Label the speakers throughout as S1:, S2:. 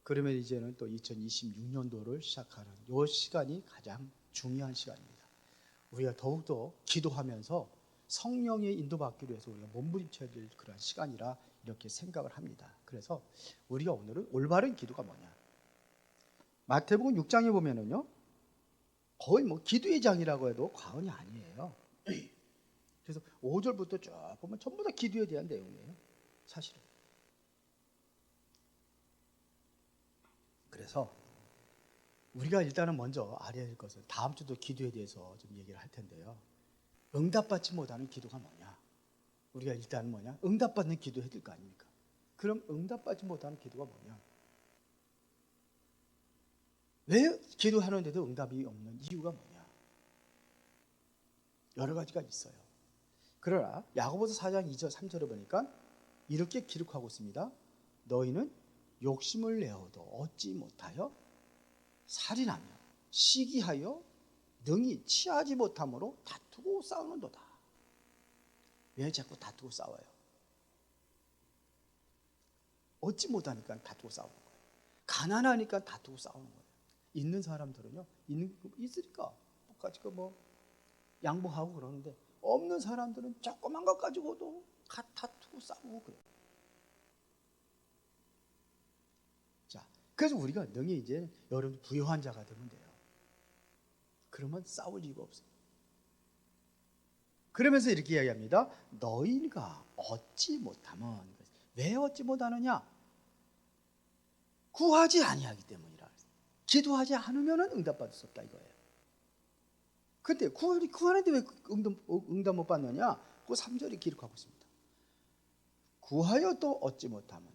S1: 그러면 이제는 또 2026년도를 시작하는 이 시간이 가장 중요한 시간입니다. 우리가 더욱더 기도하면서 성령의 인도받기 위해서 우리가 몸부림쳐야 될 그런 시간이라 이렇게 생각을 합니다. 그래서 우리가 오늘은 올바른 기도가 뭐냐? 마태복음 6장에 보면은요, 거의 뭐 기도의 장이라고 해도 과언이 아니에요. 그래서 5절부터 쭉 보면 전부 다 기도에 대한 내용이에요, 사실은. 그래서 우리가 일단은 먼저 알아야 할 것은, 다음 주도 기도에 대해서 좀 얘기를 할 텐데요, 응답받지 못하는 기도가 뭐냐? 우리가 일단 뭐냐? 응답받는 기도 해야 될 거 아닙니까? 그럼 응답받지 못하는 기도가 뭐냐? 왜 기도하는데도 응답이 없는 이유가 뭐냐? 여러 가지가 있어요. 그러나 야고보서 4장 2절 3절을 보니까 이렇게 기록하고 있습니다. 너희는 욕심을 내어도 얻지 못하여 살인하며 시기하여 능히 취하지 못함으로 다투고 싸우는도다. 왜 자꾸 다투고 싸워요? 얻지 못하니까 다투고 싸우는 거예요. 가난하니까 다투고 싸우는 거예요. 있는 사람들은요, 있으니까 가지고 뭐 양보하고 그러는데, 없는 사람들은 조그만 것 가지고도 다투고 싸우고 그래요. 자, 그래서 우리가 능히 이제 여러분 부유한 자가 되면 돼요. 그러면 싸울 이유가 없어요. 그러면서 이렇게 이야기합니다. 너희가 얻지 못하면, 왜 얻지 못하느냐? 구하지 아니하기 때문이라. 기도하지 않으면 응답받을 수 없다 이거예요. 근데 구하는데 왜 응답 못 받느냐? 그 3절이 기록하고 있습니다. 구하여 또 얻지 못하면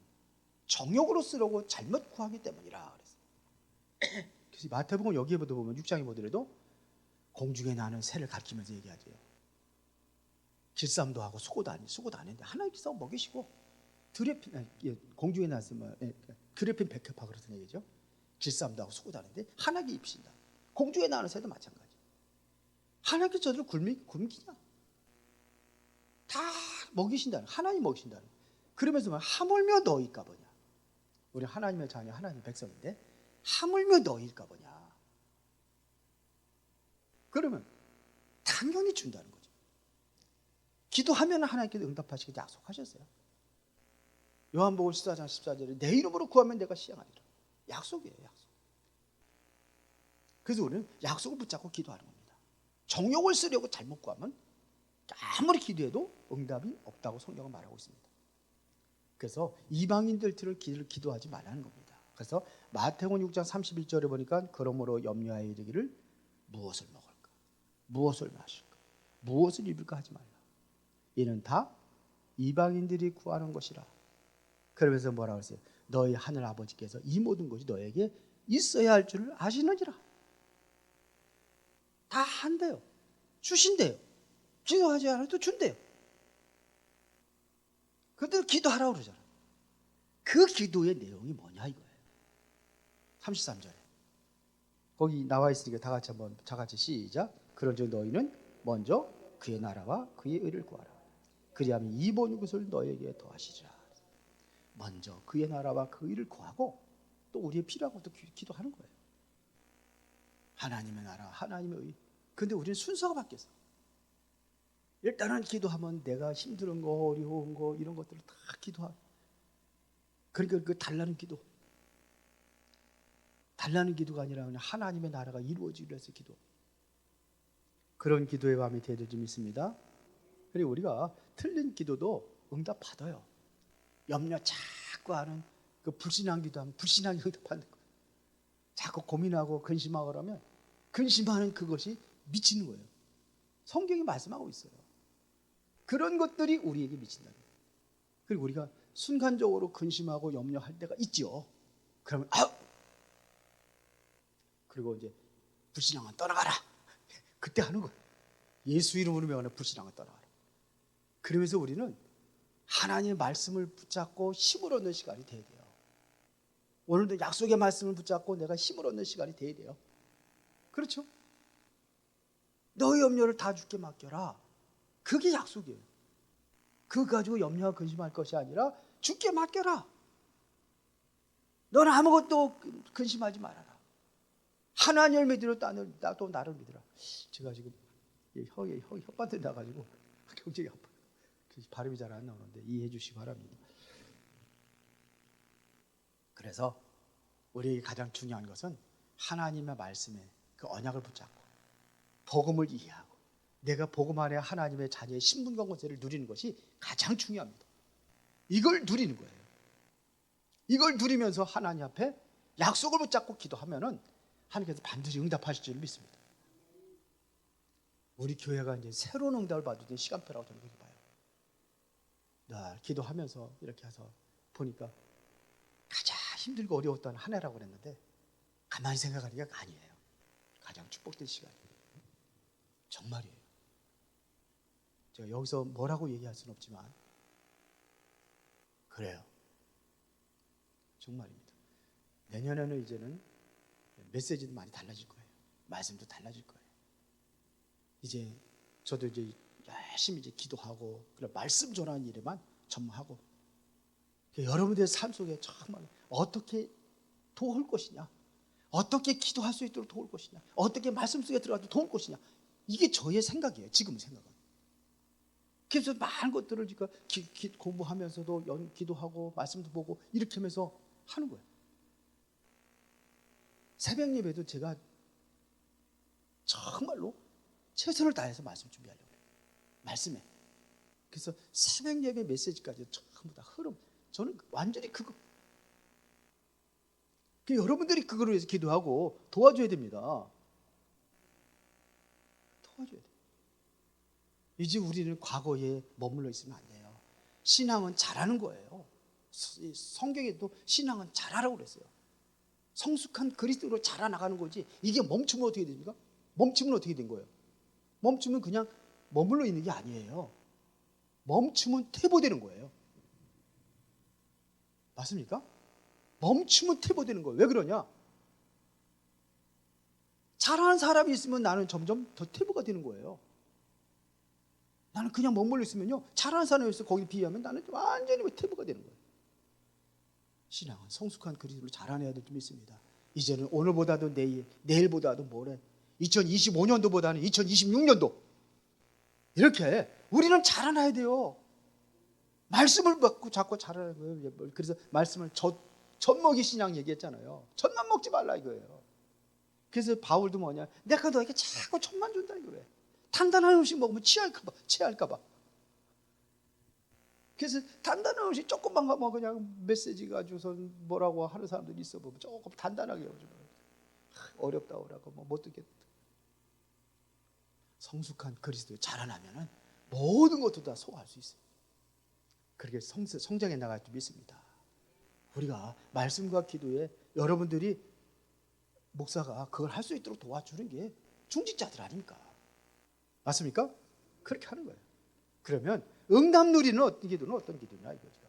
S1: 정욕으로 쓰려고 잘못 구하기 때문이라 그랬어요. 그래서 마태복음 여기에 보면 6장에 보더라도 공중에 나는 새를 가리키면서 얘기하죠. 길쌈도 하고 수고도 안 했는데 하나님께서 먹이시고 공중에 났으면 드레핀 백합화 그렇다는 얘기죠. 길쌈도 하고 수고도 안 했는데 하나님께 입히신다. 공중에 나는 새도 마찬가지. 하나님께서 저들을 굶기냐? 다 먹이신다는, 하나님 먹이신다는. 그러면서 하물며 너희일까 보냐? 우리 하나님의 자녀, 하나님의 백성인데 하물며 너희일까 보냐? 그러면 당연히 준다는 거죠. 기도하면 하나님께서 응답하시고 약속하셨어요. 요한복음 14장 14절에 내 이름으로 구하면 내가 시행하리라. 약속이에요, 약속. 그래서 우리는 약속을 붙잡고 기도하는 겁니다. 정욕을 쓰려고 잘못 구하면 아무리 기도해도 응답이 없다고 성경은 말하고 있습니다. 그래서 이방인들을 기도하지 말라는 겁니다. 그래서 마태복음 6장 31절에 보니까 그러므로 염려하여 이르기를 무엇을 먹을까, 무엇을 마실까, 무엇을 입을까 하지 말라. 이는 다 이방인들이 구하는 것이라. 그러면서 뭐라고 했어요? 너희 하늘 아버지께서 이 모든 것이 너에게 있어야 할 줄을 아시느니라. 다 한대요. 주신대요. 기도하지 않아도 준대요. 그런데 기도하라고 그러잖아요. 그 기도의 내용이 뭐냐 이거예요. 33절에 거기 나와 있으니까 다 같이 시작. 그런즉 너희는 먼저 그의 나라와 그의 의를 구하라. 그리하면 이 모든 것을 너에게 더하시리라. 먼저 그의 나라와 그 의를 구하고 또 우리의 필요한 것도 기도하는 거예요. 하나님의 나라, 하나님의 의. 근데 우리는 순서가 바뀌었어. 일단은 기도하면 내가 힘든 거, 어려운 거 이런 것들을 다 기도하고, 그러니까 그 달라는 기도가 아니라 그냥 하나님의 나라가 이루어지기 위해서 기도. 그런 기도의 마음이 되어질 좀 있습니다. 그리고 우리가 틀린 기도도 응답 받아요. 염려 자꾸 하는 그 불신한 기도하면 불신하게 응답받는 거예요. 자꾸 고민하고 근심하고 그러면 근심하는 그것이 미치는 거예요. 성경이 말씀하고 있어요. 그런 것들이 우리에게 미친다는 거예요. 그리고 우리가 순간적으로 근심하고 염려할 때가 있죠. 그러면 그리고 이제 불신앙은 떠나가라. 그때 하는 거예요. 예수 이름으로 명하는 불신앙은 떠나가라. 그러면서 우리는 하나님의 말씀을 붙잡고 힘을 얻는 시간이 돼야 돼요. 오늘도 약속의 말씀을 붙잡고 내가 힘을 얻는 시간이 돼야 돼요. 그렇죠? 너의 염려를 다 주께 맡겨라. 그게 약속이에요. 그거 가지고 염려와 근심할 것이 아니라 주께 맡겨라. 너는 아무것도 근심하지 말아라. 하나님을 믿으러 나도 나를 믿으라. 제가 지금 혀에 혓바늘이 나가지고 굉장히 아파요. 발음이 잘 안 나오는데 이해해 주시기 바랍니다. 그래서 우리에게 가장 중요한 것은 하나님의 말씀에 그 언약을 붙잡고 복음을 이해하고 내가 복음 안에 하나님의 자녀의 신분과 권세를 누리는 것이 가장 중요합니다. 이걸 누리는 거예요. 이걸 누리면서 하나님 앞에 약속을 붙잡고 기도하면은 하나님께서 반드시 응답하실 줄 믿습니다. 우리 교회가 이제 새로운 응답을 받을 때 시간표라고 저는 그렇게 봐요. 나 기도하면서 이렇게 해서 보니까 가장 힘들고 어려웠던 한 해라고 그랬는데 가만히 생각하니까 아니에요. 가장 축복된 시간이에요. 정말이에요. 제가 여기서 뭐라고 얘기할 수는 없지만 그래요. 정말입니다. 내년에는 이제는 메시지도 많이 달라질 거예요. 말씀도 달라질 거예요. 이제 저도 이제 열심히 이제 기도하고 그런 말씀 전하는 일에만 전무하고 여러분들의 삶 속에 정말 어떻게 도울 것이냐, 어떻게 기도할 수 있도록 도울 것이냐, 어떻게 말씀 속에 들어가도 도울 것이냐, 이게 저의 생각이에요. 지금 생각은. 그래서 많은 것들을 제가 공부하면서도 기도하고 말씀도 보고 이렇게 하면서 하는 거예요. 새벽 예배도 제가 정말로 최선을 다해서 말씀 준비하려고 해요. 말씀에. 그래서 새벽 예배 메시지까지 전부 다 흐름. 저는 완전히 그거. 여러분들이 그거를 위해서 기도하고 도와줘야 됩니다. 도와줘야 돼요. 이제 우리는 과거에 머물러 있으면 안 돼요. 신앙은 잘하는 거예요. 성경에도 신앙은 잘하라고 그랬어요. 성숙한 그리스도로 자라나가는 거지. 이게 멈추면 어떻게 됩니까? 멈추면 어떻게 된 거예요? 멈추면 그냥 머물러 있는 게 아니에요. 멈추면 퇴보되는 거예요. 맞습니까? 멈추면 퇴보되는 거예요. 왜 그러냐? 잘하는 사람이 있으면 나는 점점 더 퇴보가 되는 거예요. 나는 그냥 머물러 있으면요, 잘하는 사람이 있어 거기 비하면 나는 완전히 퇴보가 되는 거예요. 신앙은 성숙한 그리스도를 자라내야 될 줄 믿습니다. 이제는 오늘보다도 내일보다도 모레, 2025년도보다는 2026년도 이렇게 우리는 자라나야 돼요. 말씀을 받고 자꾸 자라는 거예요. 그래서 말씀을 젖먹이 신앙 얘기했잖아요. 젖만 먹지 말라 이거예요. 그래서 바울도 뭐냐, 내가 너에게 자꾸 젖만 준다 이거예요. 단단한 음식 먹으면 체할까봐. 그래서 단단한 음식 조금만 가면 그냥 메시지 가지고서 뭐라고 하는 사람들이 있어 보면 조금 단단하게 해가지고 어렵다고 못 듣겠다. 성숙한 그리스도에 자라나면은 모든 것도 다 소화할 수 있어요. 그렇게 성장해 나갈 줄 믿습니다. 우리가 말씀과 기도에 여러분들이 목사가 그걸 할 수 있도록 도와주는 게 중직자들 아닙니까? 맞습니까? 그렇게 하는 거예요. 그러면 응답 누리는 어떤 기도냐 이거죠.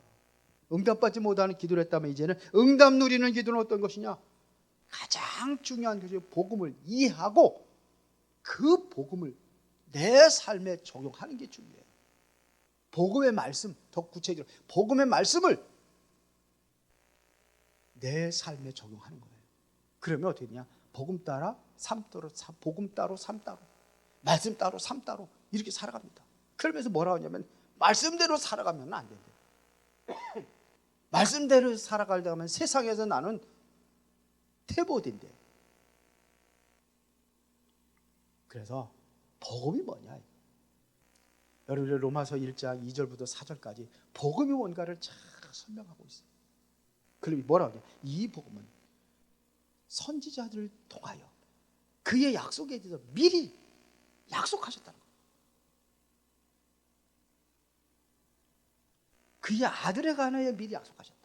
S1: 응답받지 못하는 기도를 했다면 이제는 응답 누리는 기도는 어떤 것이냐? 가장 중요한 것이 복음을 이해하고 그 복음을 내 삶에 적용하는 게 중요해요. 복음의 말씀, 더 구체적으로 복음의 말씀을 내 삶에 적용하는 거예요. 그러면 어떻게 되냐? 복음 따라 삶 따로, 복음 따로 삶 따로, 말씀 따로 삶 따로 이렇게 살아갑니다. 그러면서 뭐라고 하냐면 말씀대로 살아가면 안 된대. 말씀대로 살아가려고 하면 세상에서 나는 퇴보된대. 그래서 복음이 뭐냐? 여러분 로마서 1장 2절부터 4절까지 복음이 뭔가를 잘 설명하고 있어요. 그럼 뭐라고 하냐? 이 복음은 선지자들을 통하여 그의 약속에 대해서 미리 약속하셨다는 거예요. 그의 아들에 관하여 미리 약속하셨다.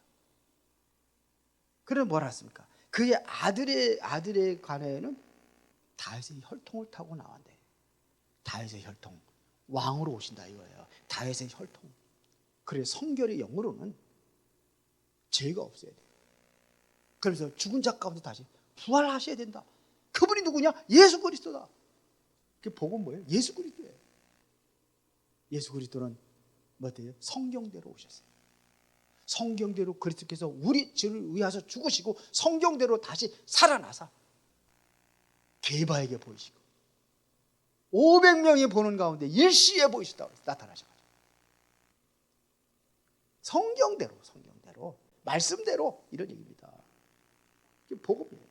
S1: 그럼 뭐라 했습니까? 그의 아들에 관하여는 다윗의 혈통을 타고 나왔는데 다윗의 혈통, 왕으로 오신다 이거예요. 다윗의 혈통. 그래서 성결의 영으로는 죄가 없어야 돼요. 그래서 죽은 자 가운데 다시 부활하셔야 된다. 그분이 누구냐? 예수 그리스도다. 그 복음 뭐예요? 예수 그리스도예요. 예수 그리스도는 뭐 어때요? 성경대로 오셨어요. 성경대로 그리스도께서 우리 죄를 위하여 죽으시고 성경대로 다시 살아나사 게바에게 보이시고 500명이 보는 가운데 일시에 보이시다고 나타나셔가지고 성경대로 말씀대로 이런 얘기입니다. 이게 복음이에요.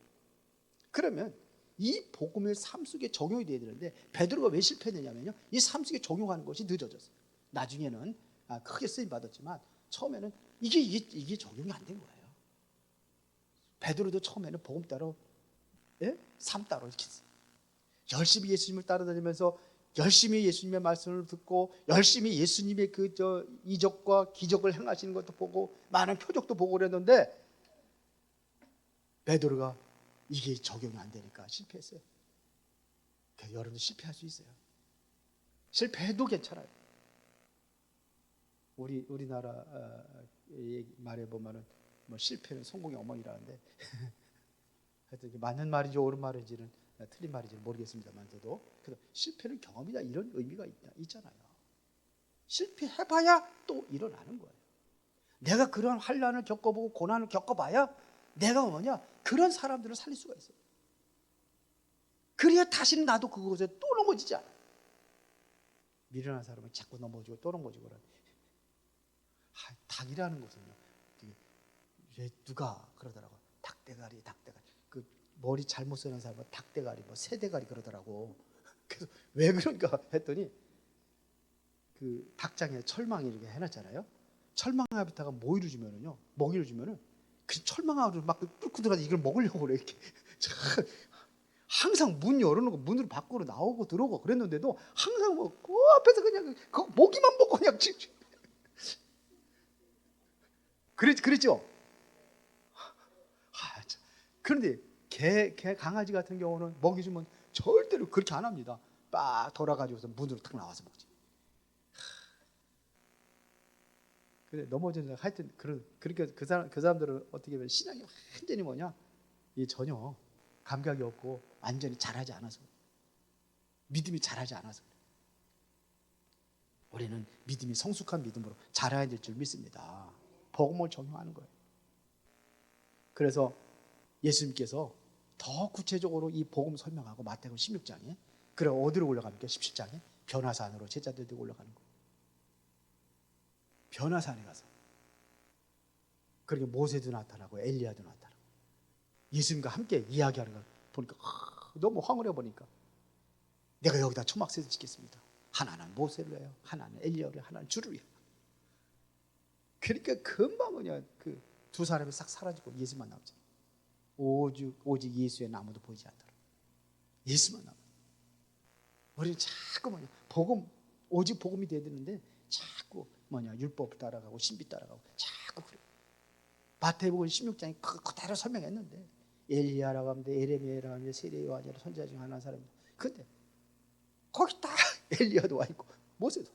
S1: 그러면 이 복음의 삶 속에 적용이 돼야 되는데 베드로가 왜 실패했느냐면요, 이 삶 속에 적용하는 것이 늦어졌어요. 나중에는 크게 쓰임 받았지만 처음에는 이게 적용이 안 된 거예요. 베드로도 처음에는 복음 따로, 삶 따로 이렇게 열심히 예수님을 따라다니면서 열심히 예수님의 말씀을 듣고 열심히 예수님의 이적과 기적을 행하시는 것도 보고 많은 표적도 보고 그랬는데 베드로가 이게 적용이 안 되니까 실패했어요. 그래서 여러분도 실패할 수 있어요. 실패해도 괜찮아요. 우리나라 말에 보면은 뭐 실패는 성공의 어머니라는데 하여튼 맞는 말인지 옳은 말인지는 틀린 말인지는 모르겠습니다만 저도 그래서 실패는 경험이다 이런 의미가 있잖아요. 실패해봐야 또 일어나는 거예요. 내가 그런 환난을 겪어보고 고난을 겪어봐야 내가 그런 사람들을 살릴 수가 있어요. 그래야 다시는 나도 그곳에 또 넘어지지 않아요. 미련한 사람은 자꾸 넘어지고 또 넘어지고 닭이라는 것은요, 누가 그러더라고. 닭대가리. 그 머리 잘못 쓰는 사람은 닭대가리, 새대가리 그러더라고. 그래서 왜 그런가 했더니 그 닭장에 철망이 이렇게 해놨잖아요. 철망아비타가 먹이를 주면은 그 철망아를 막 뚫고 들어가서 이걸 먹으려고 그래 이렇게. 항상 문 열어놓고 문으로 밖으로 나오고 들어오고 그랬는데도 항상 그 앞에서 그냥 그 먹이만 먹고 그냥 그랬죠. 그런데 개 강아지 같은 경우는 먹이 주면 절대로 그렇게 안 합니다. 빡 돌아가지고서 문으로 탁 나와서 먹지. 근데 넘어지는 하여튼 그렇게 그 사람들은 어떻게 보면 신앙이 완전히 이 전혀 감각이 없고 완전히 잘하지 않아서 믿음이 잘하지 않아서 우리는 믿음이 성숙한 믿음으로 자라야 될 줄 믿습니다. 복음을 적용하는 거예요. 그래서 예수님께서 더 구체적으로 이 복음 설명하고 마태복음 16장에 그래 어디로 올라갑니까? 17장에 변화산으로 제자들 들고 올라가는 거예요. 변화산에 가서 그러니까 모세도 나타나고 엘리야도 나타나고 예수님과 함께 이야기하는 걸 보니까 너무 황홀해 보니까 내가 여기다 초막세를 짓겠습니다. 하나는 모세를 해요, 하나는 엘리야를, 하나는 주를 해요. 그러니까 금방 그 두 사람이 싹 사라지고 예수만 남죠. 오직 예수의 나무도 보이지 않더라. 예수만 남아. 우리는 자꾸 오직 복음이 돼야 되는데 자꾸 율법 따라가고 신비 따라가고 자꾸 그래. 마태복음 16장에 그대로 설명했는데 엘리야라고 하면 에레미야라고 하면 세례 요한이라 선지자 중 하나 사람이 근데 거기 딱 엘리야도 와 있고 모세도.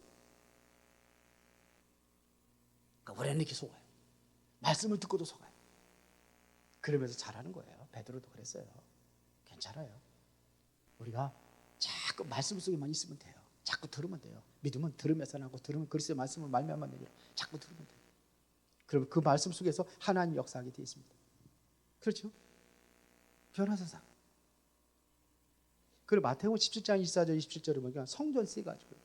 S1: 그러니까 우리는 이렇게 속아요. 말씀을 듣고도 속아요. 그러면서 잘하는 거예요. 베드로도 그랬어요. 괜찮아요. 우리가 자꾸 말씀 속에만 있으면 돼요. 자꾸 들으면 돼요. 믿음은 들으면서 나고 들으면 그리스도의 말씀을 말미암아 되고 자꾸 들으면 돼요. 그러면 그 말씀 속에서 하나님 역사하게 되어 있습니다. 그렇죠? 변화사상. 그리고 마태복음 17장 24절 27절을 보니까 성전세 가지고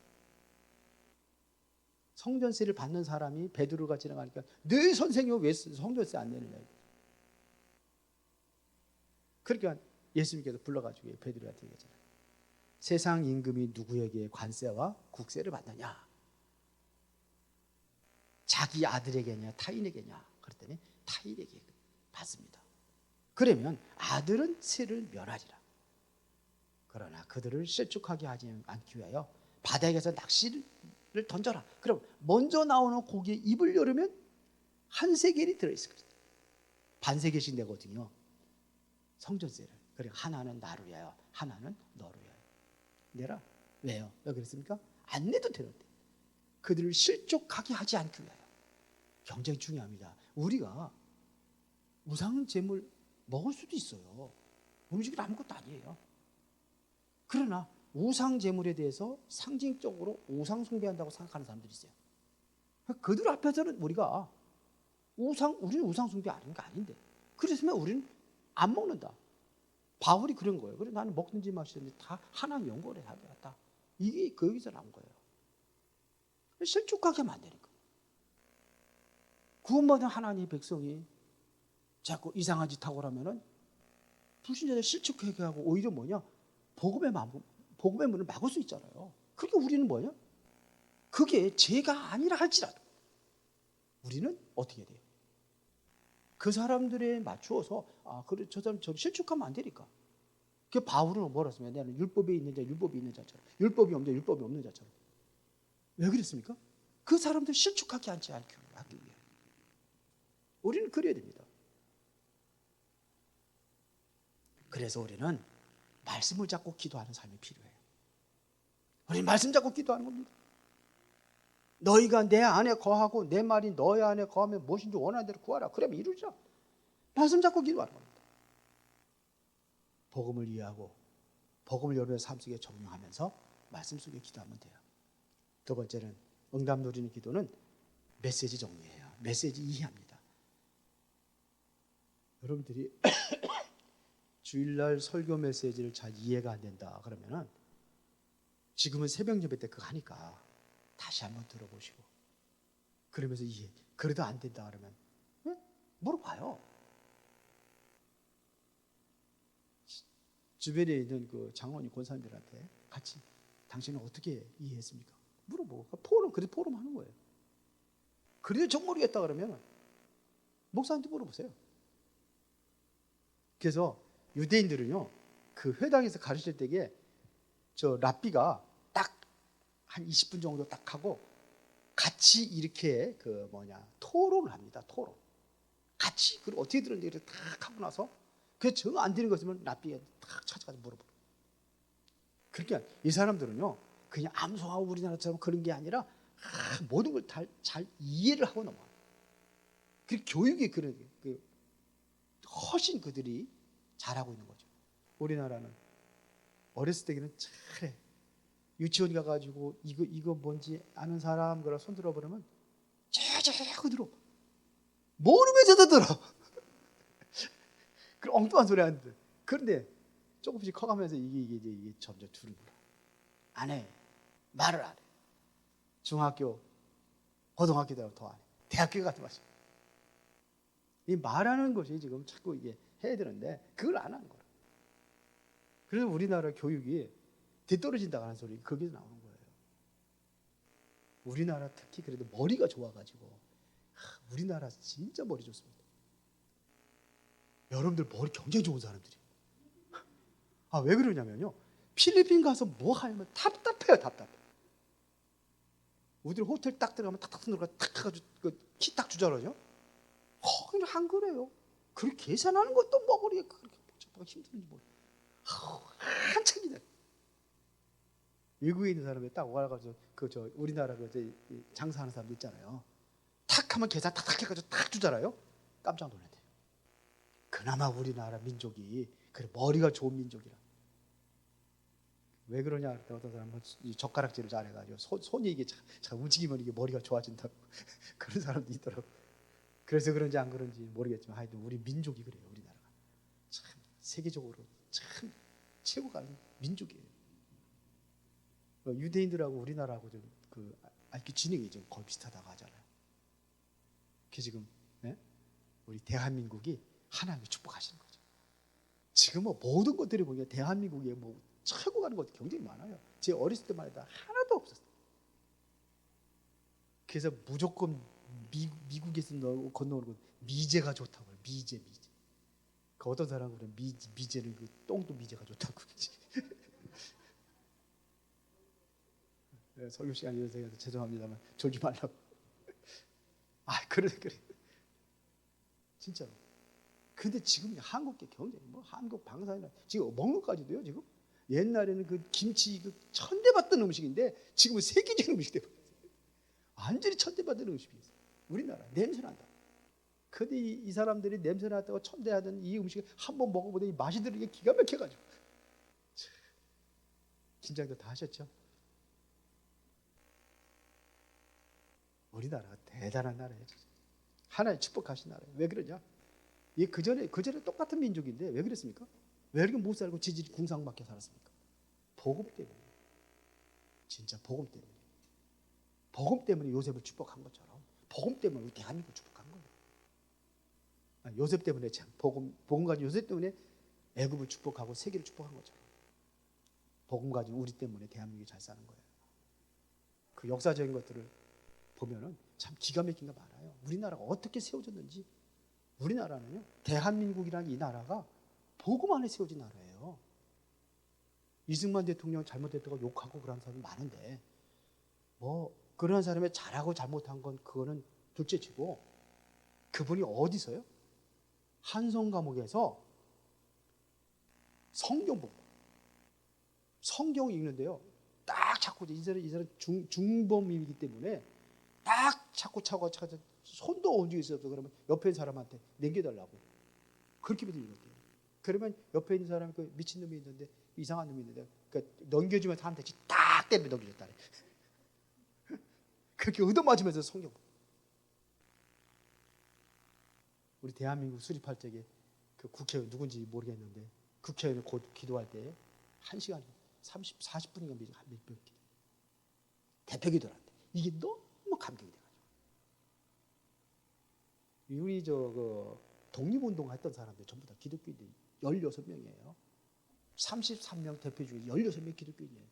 S1: 성전세를 받는 사람이 베드로가 지나가니까 네 선생님 왜 성전세 안 내느냐. 그러니까 예수님께서 불러가지고 베드로한테 얘기하잖아요. 세상 임금이 누구에게 관세와 국세를 받느냐? 자기 아들에게냐 타인에게냐? 그랬더니 타인에게 받습니다. 그러면 아들은 세를 면하리라. 그러나 그들을 실족하게 하지 않기 위하여 바다에서 낚시를 던져라. 그럼 먼저 나오는 고기에 입을 열으면 한 세겔이 들어있을 거예요. 반 세겔씩 내거든요. 성전세를. 그래 하나는 나를 위하여 하나는 너를 위하여 내라. 왜요? 왜 그랬습니까? 안 내도 되는데 그들을 실족하게 하지 않기 위하여. 굉장히 중요합니다. 우리가 우상 제물 먹을 수도 있어요. 음식은 아무것도 아니에요. 그러나 우상 제물에 대해서 상징적으로 우상 숭배한다고 생각하는 사람들이 있어요. 그들 앞에서는 우리가 우리는 우상 숭배 아닌 거 아닌데. 그랬으면 우리는 안 먹는다. 바울이 그런 거예요. 그래 나는 먹든지 마시든지 다 하나님 영광을 해야 다. 이게 거기서 나온 거예요. 실족하게 만드는 거예요. 구원받은 하나님의 백성이 자꾸 이상한 짓 하고 그러면은 불신자들 실족하게 하고 오히려 뭐냐? 복음의 문을 막을 수 있잖아요. 그러니까 우리는 뭐냐? 그게 죄가 아니라 할지라도 우리는 어떻게 돼요? 그 사람들에 맞추어서 그래 저 사람 실족하면 안 되니까. 그 바울은 뭐라 했으면 나는 율법에 있는 자 율법이 있는 자처럼 율법이 없는 자 율법이 없는 자처럼. 왜 그랬습니까? 그 사람들 실족하게 하지 하기 위해. 우리는 그래야 됩니다. 그래서 우리는 말씀을 잡고 기도하는 삶이 필요해요. 우리는 말씀 잡고 기도하는 겁니다. 너희가 내 안에 거하고 내 말이 너희 안에 거하면 무엇인지 원하는 대로 구하라. 그러면 이루자. 말씀 잡고 기도하는 겁니다. 복음을 이해하고 복음을 여러분의 삶 속에 적용하면서 말씀 속에 기도하면 돼요. 두 번째는 응답 누리는 기도는 메시지 정리해요. 메시지 이해합니다. 여러분들이 주일날 설교 메시지를 잘 이해가 안 된다 그러면은 지금은 새벽 예배 때 그거 하니까 다시 한번 들어보시고 그러면서 이해. 그래도 안 된다 그러면 물어봐요. 주변에 있는 그 장로님 권사님들한테 같이 당신은 어떻게 이해했습니까? 물어보고 그래도 포럼 하는 거예요. 그래도 정 모르겠다 그러면 목사한테 물어보세요. 그래서 유대인들은요 그 회당에서 가르칠 때에 저 랍비가 딱 한 20분 정도 딱 하고 같이 이렇게 토론을 합니다. 토론. 같이 그걸 어떻게 들었는지 이렇게 딱 하고 나서 그 정 안 되는 거 있으면 랍비가 딱 찾아가서 물어보고. 그러니까 이 사람들은요 그냥 암송하고 우리나라처럼 그런 게 아니라 모든 걸 잘 이해를 하고 넘어가요. 그 교육이 훨씬 그들이 잘하고 있는 거죠. 우리나라는 어렸을 때는 잘해. 유치원 가가지고 이거 뭔지 아는 사람 그러 손 들어보려면 자꾸 들어. 모르면서도 들어. 그 엉뚱한 소리 하는데. 그런데 조금씩 커가면서 이게 점점 줄는구나. 안 해. 말을 안 해. 중학교, 고등학교 되면 더 안 해. 대학교 같은 맛이. 이 말하는 것이 지금 자꾸 이게 해야 되는데 그걸 안 하는 거야. 그래서 우리나라 교육이 뒤떨어진다고 하는 소리 거기서 나오는 거예요. 우리나라 특히 그래도 머리가 좋아가지고 우리나라 진짜 머리 좋습니다. 여러분들 머리 굉장히 좋은 사람들이. 왜 그러냐면요. 필리핀 가서 뭐 하냐면 답답해요. 답답해. 우리들 호텔 딱 들어가면 탁탁 들어가 탁 해가지고 키 딱 주잖아요. 거기는 한글이에요. 그렇게 계산하는 것도 뭐 그렇게 복잡하고 힘든지 모르. 한참 기다려. 외국에 있는 사람이 딱 와가지고 우리나라 장사하는 사람들 있잖아요. 탁 하면 계산 탁탁 해가지고 탁 주잖아요. 깜짝 놀란대요. 그나마 우리나라 민족이 그래 머리가 좋은 민족이라. 왜 그러냐 그랬더니 어떤 사람은 젓가락질을 잘해가지고 손이 이게 잘 움직이면 이게 머리가 좋아진다고 그런 사람도 있더라고. 그래서 그런지 안 그런지 모르겠지만 하여튼 우리 민족이 그래요. 우리나라가 참 세계적으로 참 최고 가는 민족이에요. 유대인들하고 우리나라하고 좀 IQ 지능이 좀 거의 비슷하다고 하잖아요. 그게 지금 우리 대한민국이 하나님의 축복하시는 거죠. 지금 모든 것들이 보니까 대한민국에 최고 가는 것도 굉장히 많아요. 제 어렸을 때만 해도 하나도 없었어요. 그래서 무조건 미국에서 건너오는 건 미제가 좋다고 해요. 미제. 그 어떤 사람은 그래 미제는 그 똥도 미제가 좋다고 그러지. 설교 시간이 이어서 죄송합니다만 졸지 말라고. 그래. 진짜로. 근데 지금 한국계 굉장히 한국 방사이나 지금 먹는 것까지도요. 지금 옛날에는 그 김치 천대받던 음식인데 지금은 세계적인 음식이 돼버렸어요. 완전히 천대받던 음식이 있어요. 우리나라 냄새난다. 근데 이 사람들이 냄새났다고 천대하던 이 음식을 한번 먹어보더니 맛이 들게 기가 막혀가지고 긴장도 다 하셨죠? 우리나라가 대단한 나라예요. 하나님 축복하신 나라예요. 왜 그러냐? 이게 그전에 똑같은 민족인데 왜 그랬습니까? 왜 이렇게 못 살고 지질이 궁상맞게 살았습니까? 복음 때문에. 진짜 복음 때문에. 복음 때문에 요셉을 축복한 것처럼 복음 때문에 우리 대한민국을 축복한 거예요. 요셉 때문에 참 복음 가진 요셉 때문에 애굽을 축복하고 세계를 축복한 것처럼 복음 가진 우리 때문에 대한민국이 잘 사는 거예요. 그 역사적인 것들을 보면은 참 기가 막힌 거 많아요. 우리나라가 어떻게 세워졌는지. 우리나라는요, 대한민국이라는 이 나라가 복음 안에 세워진 나라예요. 이승만 대통령 잘못했다고 욕하고 그런 사람이 많은데 뭐 그런 사람의 잘하고 잘못한 건 그거는 둘째치고 그분이 어디서요? 한성 감옥에서 성경 보고 성경을 읽는데요. 딱 찾고 이 사람 중범이기 때문에 딱 찾고 손도 얹어 있어서 그러면 옆에 있는 사람한테 남겨달라고 그렇게 믿어 읽었대요. 그러면 옆에 있는 사람이 그 미친 놈이 있는데 이상한 놈이 있는데 그러니까 넘겨주면 사람한테 딱 때문에 넘겨줬다래. 그렇게 얻어맞으면서 성경. 우리 대한민국 수립할 적에 그 국회의원 누군지 모르겠는데 국회의원 곧 기도할 때 1시간 30, 40분인가 몇 대표 기도한테 이게 너무 감격이 돼가지고 우리 그 독립운동 했던 사람들 전부 다 기독교인들 16명이에요. 33명 대표 중에 16명 기독교인이에요.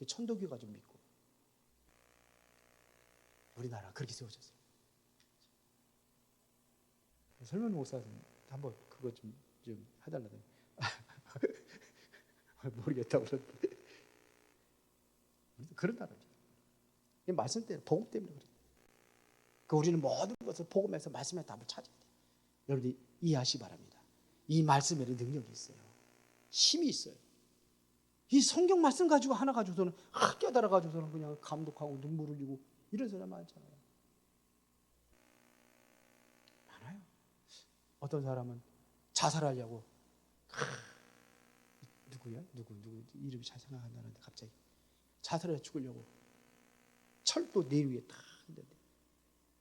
S1: 천도교가 좀 믿고 우리나라 그렇게 세워졌어요. 설명 목사님 한번 그거 좀 해달라더니 모르겠다고 그러는데 그런 나라죠. 말씀 때문에 복음 때문에 그래요. 우리는 모든 것을 복음에서 말씀의 답을 찾아야 돼요. 여러분들이 이해하시기 바랍니다. 이 말씀에는 능력이 있어요. 힘이 있어요. 이 성경 말씀 가지고 하나 가지고서는 깨달아 가지고서는 그냥 감독하고 눈물 흘리고 이런 사람 많잖아요. 많아요. 어떤 사람은 자살하려고 누구야? 누구 이름이 잘 생각 안 나는데 갑자기 자살해 죽으려고 철도 내 위에 딱 있는데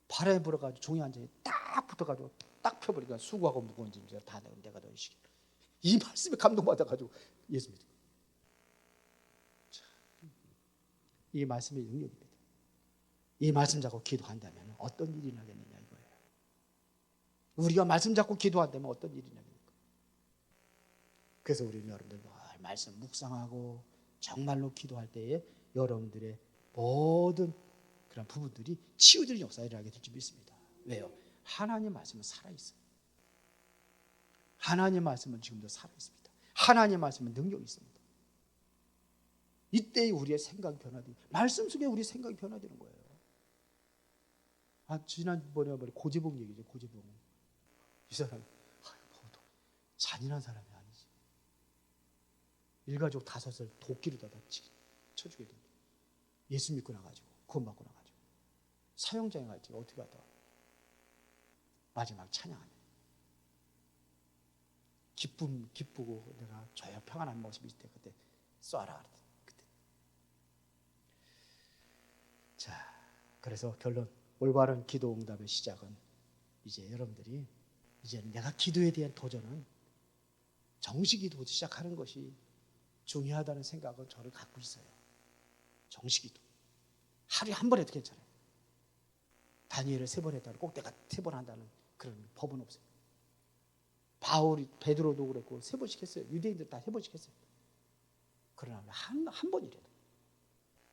S1: 바람에 불어가지고 종이 한 장에 딱 붙어가지고 딱 펴버리니까 수고하고 무거운 짐 다 내가 너희 시켜. 이 말씀에 감동받아가지고 예수 믿고. 이 말씀의 능력입니다. 이 말씀 잡고 기도한다면 어떤 일이 나겠느냐 이거예요. 우리가 말씀 잡고 기도한다면 어떤 일이 나겠는가. 그래서 우리는 여러분들 말씀 묵상하고 정말로 기도할 때에 여러분들의 모든 그런 부분들이 치유되는 역사를 일어나게 될 줄 믿습니다. 왜요? 하나님의 말씀은 살아있어요. 하나님의 말씀은 지금도 살아있습니다. 하나님의 말씀은 능력이 있습니다. 이때 우리의 생각이 변화되고 말씀 속에 우리의 생각이 변화되는 거예요. 지난번에 고재봉 얘기죠. 고재봉. 이 사람이 잔인한 사람이 아니지. 일가족 5을 도끼로 다 쳐주게 됩니다. 예수 믿고 나가지고 구원받고 나가지고 사형장에 갈지 어떻게 하다가 마지막 찬양하네. 기쁘고 내가 저야 평안한 모습이 있을 때 그때 쏴라 그랬더니 그때. 자, 그래서 결론 올바른 기도 응답의 시작은 이제 여러분들이 이제는 내가 기도에 대한 도전은 정식기도 시작하는 것이 중요하다는 생각은 저를 갖고 있어요. 정식기도 하루에 한 번 해도 괜찮아요. 다니엘을 3번 했다는 꼭 내가 3번 한다는 그런 법은 없어요. 베드로도 그랬고 3번씩 했어요. 유대인들 다 3번씩 했어요. 그러나 한 번이라도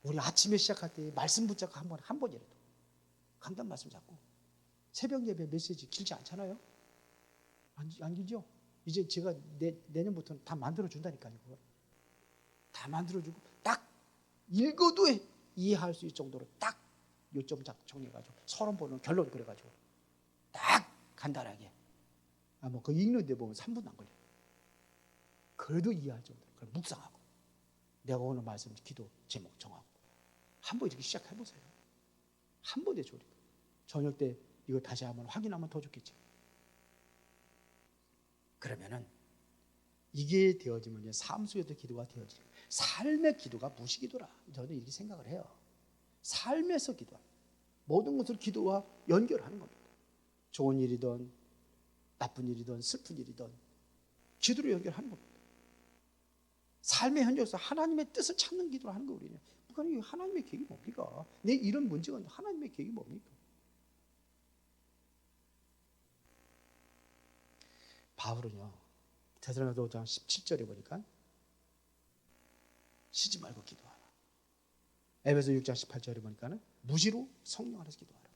S1: 우리 아침에 시작할 때 말씀 붙잡고 한 번이라도 간단 말씀 잡고 새벽 예배 메시지 길지 않잖아요. 안 길죠? 이제 제가 내년부터는 다 만들어 준다니까요. 그걸 다 만들어 주고 딱 읽어도 이해할 수 있을 정도로 딱 요점 정리해가지고 서론 보는 결론 그래가지고 딱 간단하게 그 읽는데 보면 3분 안 걸려요. 그래도 이해할 정도로 그걸 묵상하고 내가 오늘 말씀 기도 제목 정하고 한번 이렇게 시작해보세요. 한 번에 조리고 저녁 때 이거 다시 한번 확인하면 더 좋겠죠. 그러면은 이게 되어지면 삶 속에도 기도가 되어지는 거예요. 삶의 기도가 무시기도라 저는 이렇게 생각을 해요. 삶에서 기도하는 모든 것을 기도와 연결하는 겁니다. 좋은 일이든 나쁜 일이든 슬픈 일이든 기도로 연결하는 겁니다. 삶의 현장에서 하나님의 뜻을 찾는 기도를 하는 거예요. 우리는. 그러니까 하나님의 계획이 뭡니까? 내 이런 문제가 하나님의 계획이 뭡니까? 바울은요, 데살로니가서 5장 17절에 보니까 쉬지 말고 기도하라. 에베소 6장 18절에 보니까는 무지로 성령 안에서 기도하라.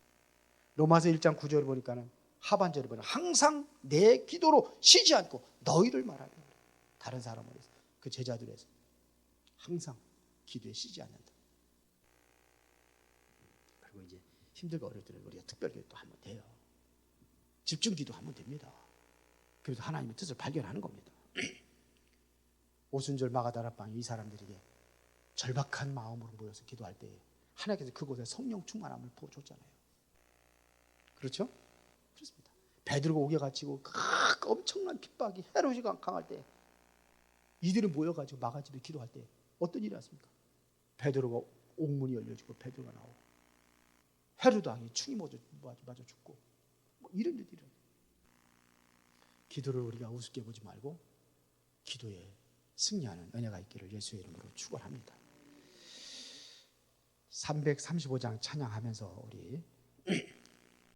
S1: 로마서 1장 9절에 보니까는 하반절에 보니까 항상 내 기도로 쉬지 않고 너희를 말하라. 다른 사람을 해서 그 제자들에서 항상 기도에 쉬지 않는다. 그리고 이제 힘들고 어려울 때는 우리가 특별히 또 하면 돼요. 집중 기도하면 됩니다. 그래서 하나님의 뜻을 발견하는 겁니다. 오순절 마가다락방 이 사람들에게 절박한 마음으로 모여서 기도할 때 하나님께서 그곳에 성령 충만함을 부어줬잖아요. 그렇죠? 그렇습니다. 베드로가 옥에 갇히고 엄청난 핍박이 헤롯이 강할 때 이들이 모여가지고 마가집에 기도할 때 어떤 일이 났습니까? 베드로가 옥문이 열려지고 베드로가 나오고 헤롯 왕이 충이 맞아 죽고 뭐 이런 일들이. 기도를 우리가 우습게 보지 말고 기도에 승리하는 은혜가 있기를 예수의 이름으로 축원합니다. 335장 찬양하면서 우리